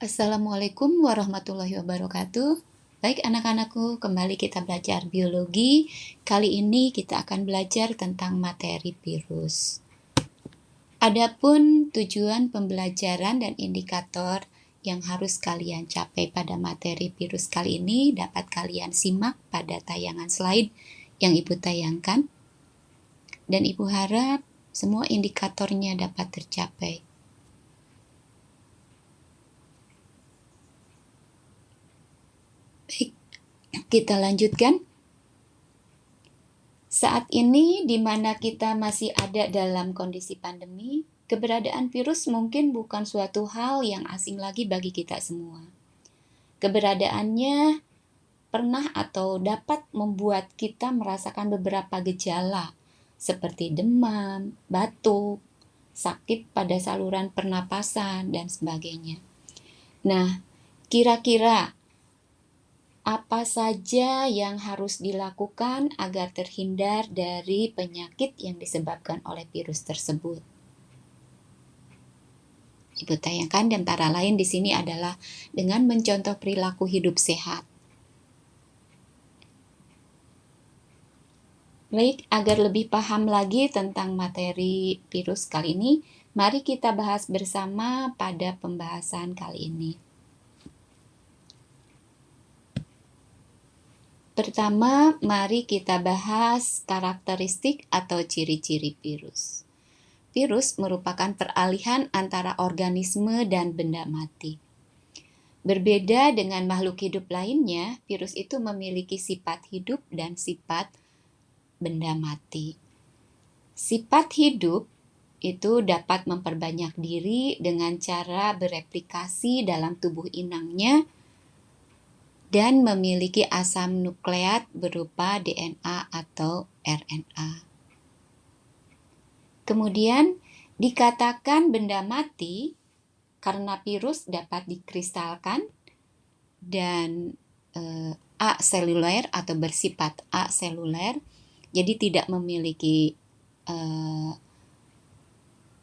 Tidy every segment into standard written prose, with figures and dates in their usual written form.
Assalamualaikum warahmatullahi wabarakatuh. Baik anak-anakku, kembali kita belajar biologi. Kali ini kita akan belajar tentang materi virus. Adapun tujuan pembelajaran dan indikator yang harus kalian capai pada materi virus kali ini dapat kalian simak pada tayangan slide yang Ibu tayangkan. Dan Ibu harap semua indikatornya dapat tercapai. Baik, kita lanjutkan. Saat ini, di mana kita masih ada dalam kondisi pandemi, keberadaan virus mungkin bukan suatu hal yang asing lagi bagi kita semua. Keberadaannya pernah atau dapat membuat kita merasakan beberapa gejala, seperti demam, batuk, sakit pada saluran pernapasan, dan sebagainya. Nah, kira-kira apa saja yang harus dilakukan agar terhindar dari penyakit yang disebabkan oleh virus tersebut? Ibu tayangkan dan antara lain di sini adalah dengan mencontoh perilaku hidup sehat. Baik, agar lebih paham lagi tentang materi virus kali ini, mari kita bahas bersama pada pembahasan kali ini. Pertama, mari kita bahas karakteristik atau ciri-ciri virus. Virus merupakan peralihan antara organisme dan benda mati. Berbeda dengan makhluk hidup lainnya, virus itu memiliki sifat hidup dan sifat benda mati. Sifat hidup itu dapat memperbanyak diri dengan cara bereplikasi dalam tubuh inangnya dan memiliki asam nukleat berupa DNA atau RNA. Kemudian dikatakan benda mati karena virus dapat dikristalkan dan aseluler atau bersifat aseluler, jadi tidak memiliki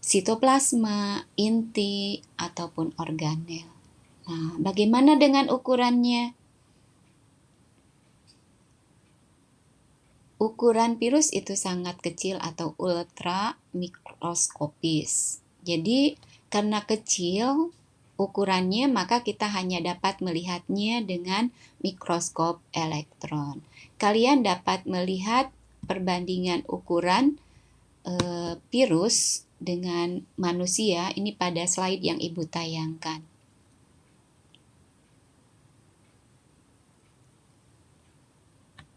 sitoplasma, inti, ataupun organel. Nah, bagaimana dengan ukurannya? Ukuran virus itu sangat kecil atau ultra mikroskopis. Jadi, karena kecil ukurannya, maka kita hanya dapat melihatnya dengan mikroskop elektron. Kalian dapat melihat perbandingan ukuran virus dengan manusia ini pada slide yang Ibu tayangkan.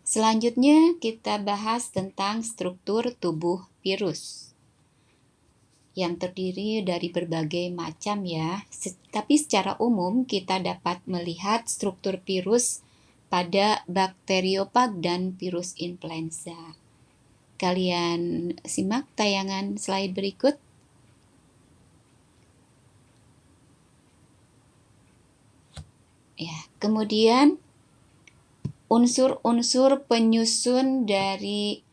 Selanjutnya kita bahas tentang struktur tubuh virus yang terdiri dari berbagai macam ya. Tapi secara umum kita dapat melihat struktur virus pada bakteriofag dan virus influenza. Kalian simak tayangan slide berikut. Ya, kemudian unsur-unsur penyusun dari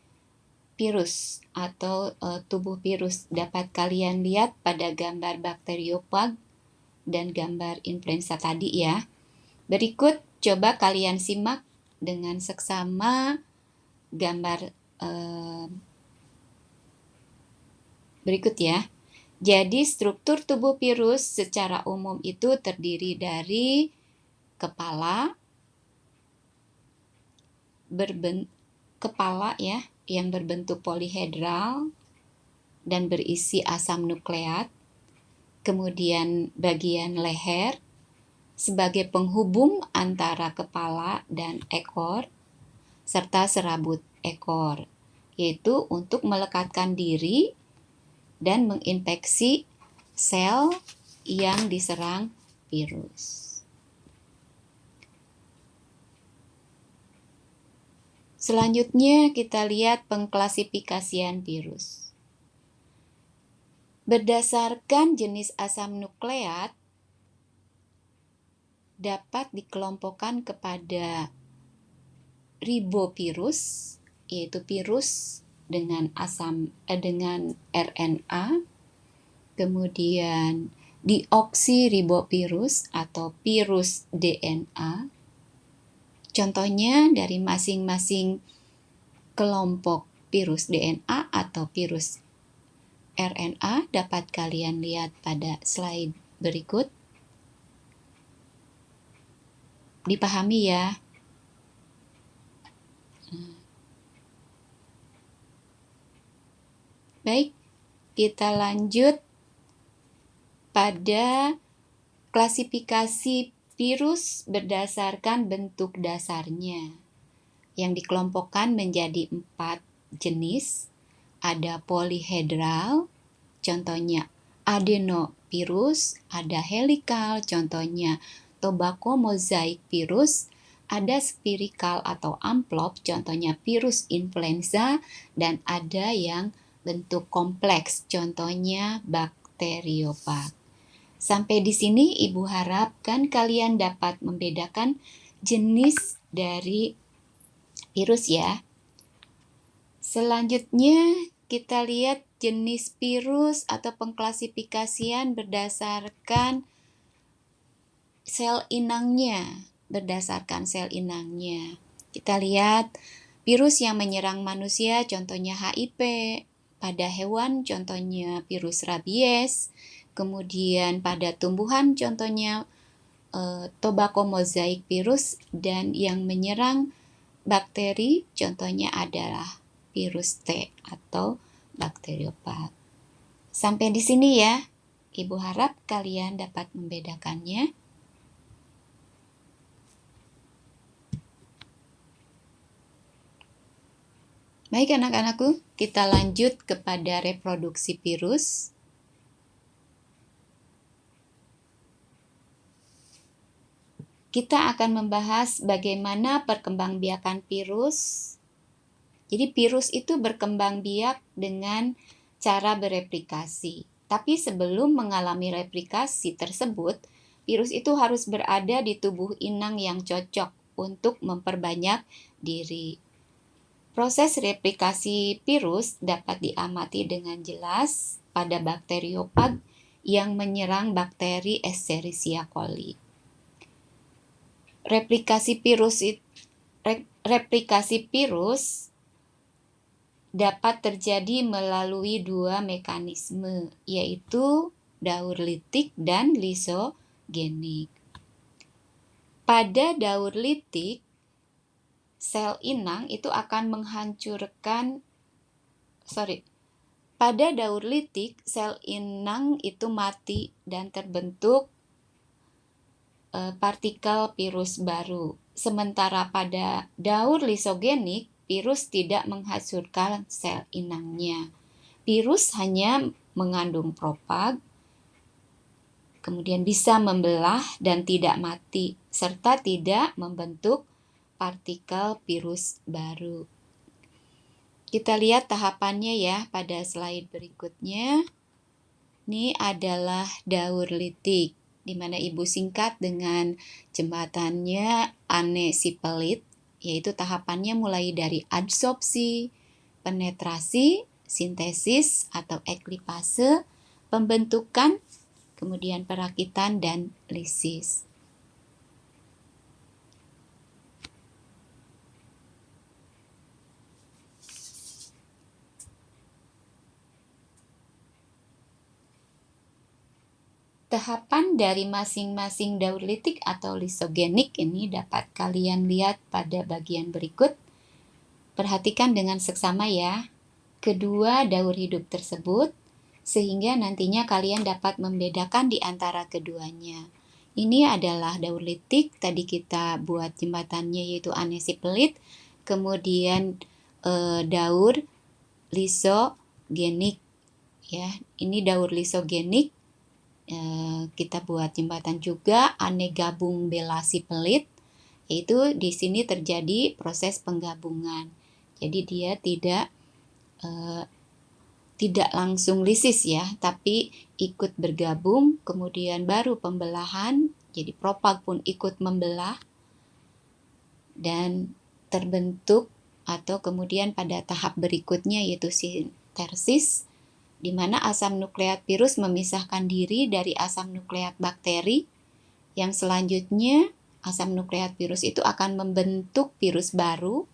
virus atau tubuh virus dapat kalian lihat pada gambar bakteriofag dan gambar influenza tadi ya. Berikut coba kalian simak dengan seksama gambar berikut ya. Jadi struktur tubuh virus secara umum itu terdiri dari kepala ya yang berbentuk polihedral dan berisi asam nukleat, kemudian bagian leher sebagai penghubung antara kepala dan ekor, serta serabut ekor, yaitu untuk melekatkan diri dan menginfeksi sel yang diserang virus. Selanjutnya kita lihat pengklasifikasian virus. Berdasarkan jenis asam nukleat dapat dikelompokkan kepada ribovirus, yaitu virus dengan RNA, kemudian deoksiribovirus atau virus DNA. Contohnya dari masing-masing kelompok virus DNA atau virus RNA dapat kalian lihat pada slide berikut. Dipahami ya. Baik, kita lanjut pada klasifikasi virus berdasarkan bentuk dasarnya, yang dikelompokkan menjadi 4 jenis. Ada polyhedral, contohnya adenovirus, ada helikal, contohnya tobacco mosaic virus, ada spherical atau amplop, contohnya virus influenza, dan ada yang bentuk kompleks, contohnya bakteriophag. Sampai di sini Ibu harapkan kalian dapat membedakan jenis dari virus ya. Selanjutnya kita lihat jenis virus atau pengklasifikasian berdasarkan sel inangnya. Kita lihat virus yang menyerang manusia, contohnya HIV, pada hewan contohnya virus rabies, kemudian pada tumbuhan contohnya tobacco mosaic virus, dan yang menyerang bakteri contohnya adalah virus T atau bakteriophag. Sampai di sini ya. Ibu harap kalian dapat membedakannya. Baik anak-anakku, kita lanjut kepada reproduksi virus. Kita akan membahas bagaimana perkembangbiakan virus. Jadi virus itu berkembang biak dengan cara bereplikasi. Tapi sebelum mengalami replikasi tersebut, virus itu harus berada di tubuh inang yang cocok untuk memperbanyak diri. Proses replikasi virus dapat diamati dengan jelas pada bakteriophag yang menyerang bakteri Escherichia coli. Replikasi virus dapat terjadi melalui 2 mekanisme, yaitu daur litik dan lisogenik. Pada daur litik, sel inang itu akan pada daur litik, sel inang itu mati dan terbentuk partikel virus baru. Sementara pada daur lisogenik, virus tidak menghancurkan sel inangnya. Virus hanya mengandung propag, kemudian bisa membelah dan tidak mati, serta tidak membentuk partikel virus baru. Kita lihat tahapannya ya pada slide berikutnya. Ini adalah daur litik, di mana Ibu singkat dengan jembatannya anesipelit, yaitu tahapannya mulai dari adsorpsi, penetrasi, sintesis atau eklipase, pembentukan, kemudian perakitan dan lisis. Tahapan dari masing-masing daur litik atau lisogenik ini dapat kalian lihat pada bagian berikut. Perhatikan dengan seksama ya, kedua daur hidup tersebut, sehingga nantinya kalian dapat membedakan di antara keduanya. Ini adalah daur litik, tadi kita buat jembatannya yaitu anesipelit, kemudian daur lisogenik. Ya, ini daur lisogenik. Kita buat jembatan juga anegabung belasipelit, yaitu di sini terjadi proses penggabungan. Jadi dia tidak langsung lisis ya, tapi ikut bergabung, kemudian baru pembelahan, jadi propag pun ikut membelah dan terbentuk, atau kemudian pada tahap berikutnya yaitu sintesis, di mana asam nukleat virus memisahkan diri dari asam nukleat bakteri, yang selanjutnya asam nukleat virus itu akan membentuk virus baru,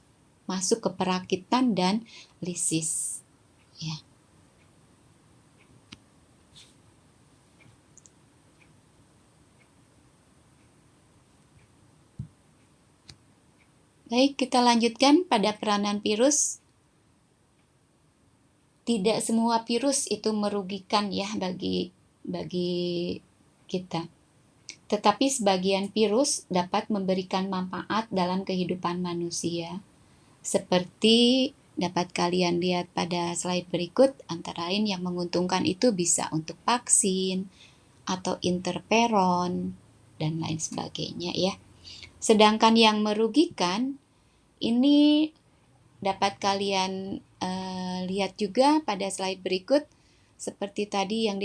masuk ke perakitan dan lisis. Ya. Baik, kita lanjutkan pada peranan virus. Tidak semua virus itu merugikan ya bagi kita. Tetapi sebagian virus dapat memberikan manfaat dalam kehidupan manusia. Seperti dapat kalian lihat pada slide berikut, antara lain yang menguntungkan itu bisa untuk vaksin atau interferon dan lain sebagainya ya. Sedangkan yang merugikan ini dapat kalian lihat juga pada slide berikut, seperti tadi yang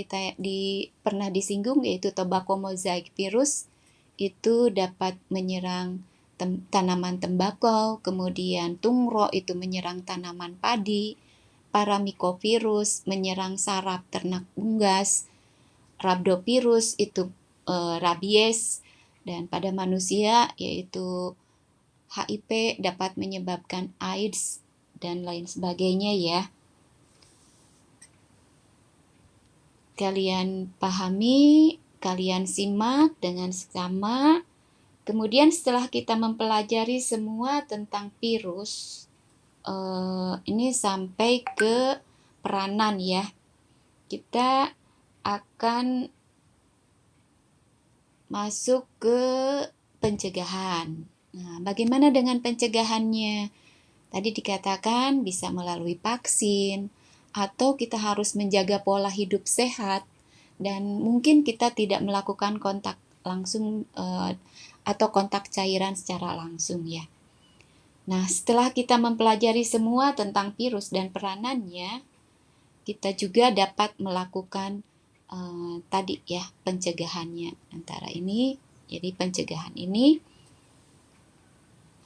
pernah disinggung, yaitu tobacco mosaic virus itu dapat menyerang tanaman tembakau, kemudian tungro itu menyerang tanaman padi, paramycovirus menyerang saraf ternak unggas, rhabdovirus itu rabies, dan pada manusia yaitu HIV dapat menyebabkan AIDS dan lain sebagainya ya. Kalian pahami, kalian simak dengan seksama. Kemudian setelah kita mempelajari semua tentang virus, ini sampai ke peranan ya. Kita akan masuk ke pencegahan. Nah, bagaimana dengan pencegahannya? Tadi dikatakan bisa melalui vaksin, atau kita harus menjaga pola hidup sehat, dan mungkin kita tidak melakukan kontak langsung atau kontak cairan secara langsung ya. Nah, setelah kita mempelajari semua tentang virus dan peranannya, kita juga dapat melakukan tadi ya pencegahannya. Antara ini, jadi pencegahan ini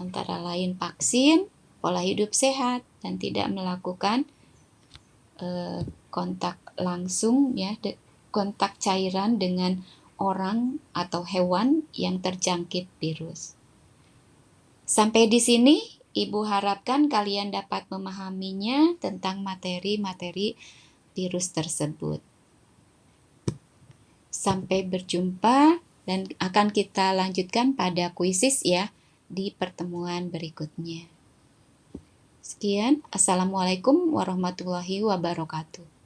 antara lain vaksin, pola hidup sehat, dan tidak melakukan kontak langsung ya, kontak cairan dengan orang atau hewan yang terjangkit virus. Sampai di sini Ibu harapkan kalian dapat memahaminya tentang materi-materi virus tersebut. Sampai berjumpa, dan akan kita lanjutkan pada kuisis ya di pertemuan berikutnya. Sekian, Assalamualaikum warahmatullahi wabarakatuh.